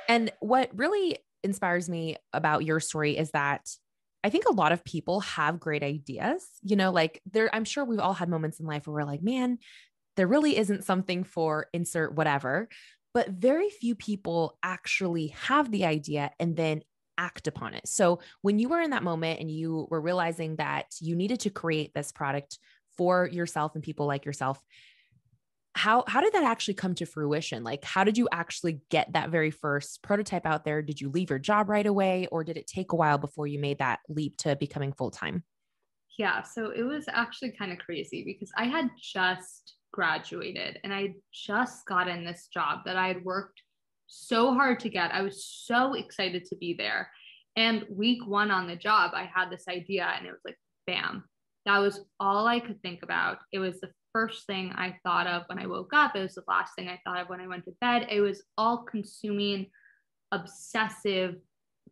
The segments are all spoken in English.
And what really inspires me about your story is that I think a lot of people have great ideas, like I'm sure we've all had moments in life where we're like, man, there really isn't something for insert whatever, but very few people actually have the idea and then act upon it. So when you were in that moment and you were realizing that you needed to create this product for yourself and people like yourself, how did that actually come to fruition? Like, how did you actually get that very first prototype out there? Did you leave your job right away, or did it take a while before you made that leap to becoming full-time? Yeah, so it was actually kind of crazy because I had just graduated and I just gotten this job that I had worked so hard to get. I was so excited to be there. And week one on the job, I had this idea and it was like, bam, that was all I could think about. It was the first thing I thought of when I woke up. It was the last thing I thought of when I went to bed. It was all consuming, obsessive,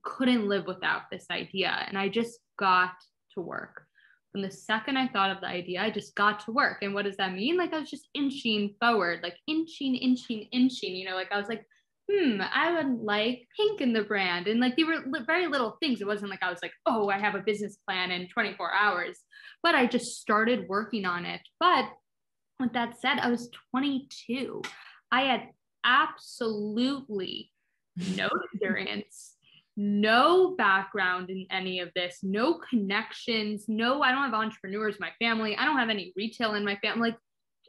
couldn't live without this idea. And I just got to work. From the second I thought of the idea, I just got to work. And what does that mean? Like I was just inching forward, like inching, like I was like, I would like pink in the brand. And like they were very little things. It wasn't like I was like, oh, I have a business plan in 24 hours, but I just started working on it. But with that said, I was 22. I had absolutely no experience, no background in any of this, no connections, no, I don't have entrepreneurs in my family. I don't have any retail in my family. Like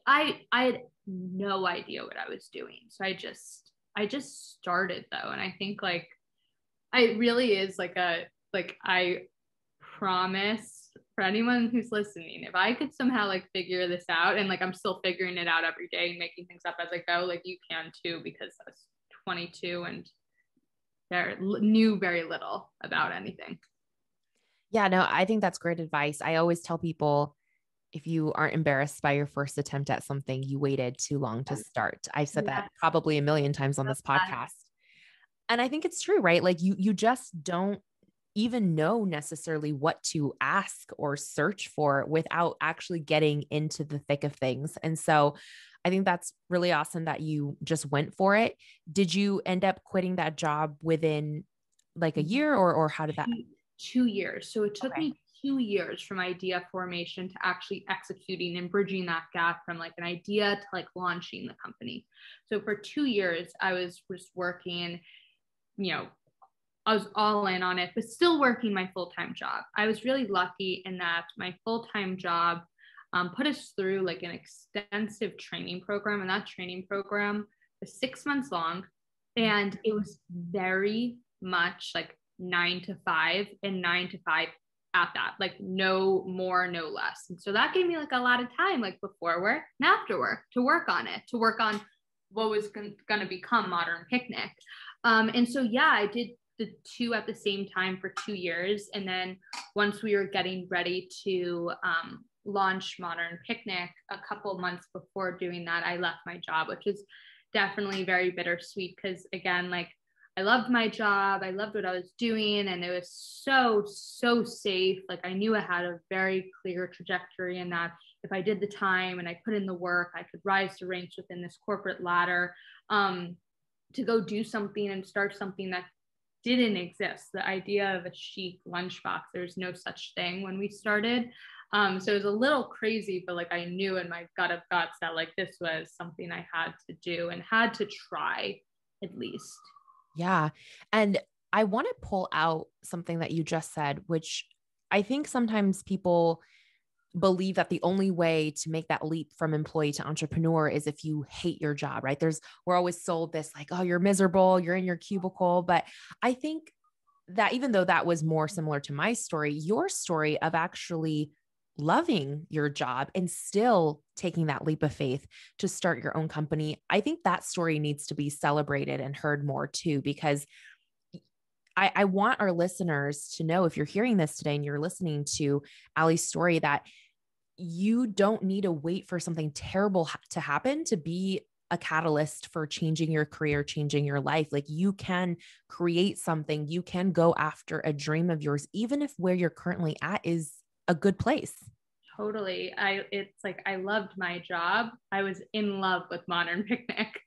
I had no idea what I was doing. So I just started though. And I think like it really is like I promise for anyone who's listening, if I could somehow like figure this out, and like I'm still figuring it out every day and making things up as I go, like you can too, because I was 22 and knew very little about anything. Yeah, no, I think that's great advice. I always tell people, if you aren't embarrassed by your first attempt at something, you waited too long to start. I've said Yeah. that probably a million times on this podcast. And I think it's true, right? Like you just don't even know necessarily what to ask or search for without actually getting into the thick of things. And so I think that's really awesome that you just went for it. Did you end up quitting that job within like a year, or how did that? 2 years. So it took Okay. me 2 years from idea formation to actually executing and bridging that gap from like an idea to like launching the company. So for 2 years, I was just working, I was all in on it, but still working my full-time job. I was really lucky in that my full-time job put us through like an extensive training program. And that training program was 6 months long. And it was very much like 9 to 5 and 9 to 5 at that, like no more, no less. And so that gave me like a lot of time, like before work and after work, to work on it, to work on what was going to become Modern Picnic. And so, yeah, I did the two at the same time for 2 years. And then once we were getting ready to launch Modern Picnic, a couple months before doing that, I left my job, which is definitely very bittersweet because, again, like I loved my job. I loved what I was doing. And it was so, so safe. Like I knew I had a very clear trajectory in that if I did the time and I put in the work, I could rise to ranks within this corporate ladder to go do something and start something that didn't exist. The idea of a chic lunchbox, there's no such thing when we started. So it was a little crazy, but like I knew in my gut of guts that like this was something I had to do and had to try at least. Yeah. And I want to pull out something that you just said, which I think sometimes people believe that the only way to make that leap from employee to entrepreneur is if you hate your job, right? We're always sold this like, oh, you're miserable, you're in your cubicle. But I think that even though that was more similar to my story, your story of actually loving your job and still taking that leap of faith to start your own company, I think that story needs to be celebrated and heard more too, because I want our listeners to know, if you're hearing this today and you're listening to Allie's story, that you don't need to wait for something terrible to happen to be a catalyst for changing your career, changing your life. Like you can create something, you can go after a dream of yours, even if where you're currently at is a good place. Totally. It's like, I loved my job. I was in love with Modern Picnic.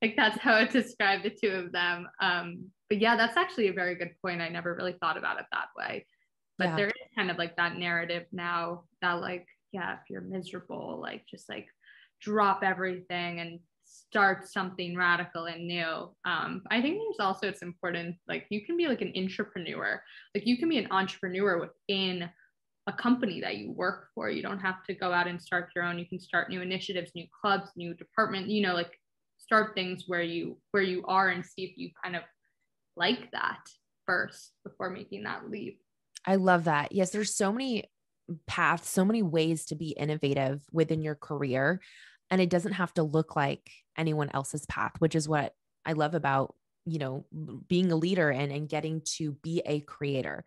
Like that's how I describe the two of them. But yeah, that's actually a very good point. I never really thought about it that way. But Yeah. there is kind of like that narrative now that like, yeah, if you're miserable, like just like drop everything and start something radical and new. I think there's also, it's important, like you can be like an entrepreneur, like you can be an entrepreneur within a company that you work for. You don't have to go out and start your own. You can start new initiatives, new clubs, new department, you know, like start things where you are and see if you kind of like that first before making that leap. I love that. Yes, there's so many paths, so many ways to be innovative within your career. And it doesn't have to look like anyone else's path, which is what I love about, being a leader and getting to be a creator.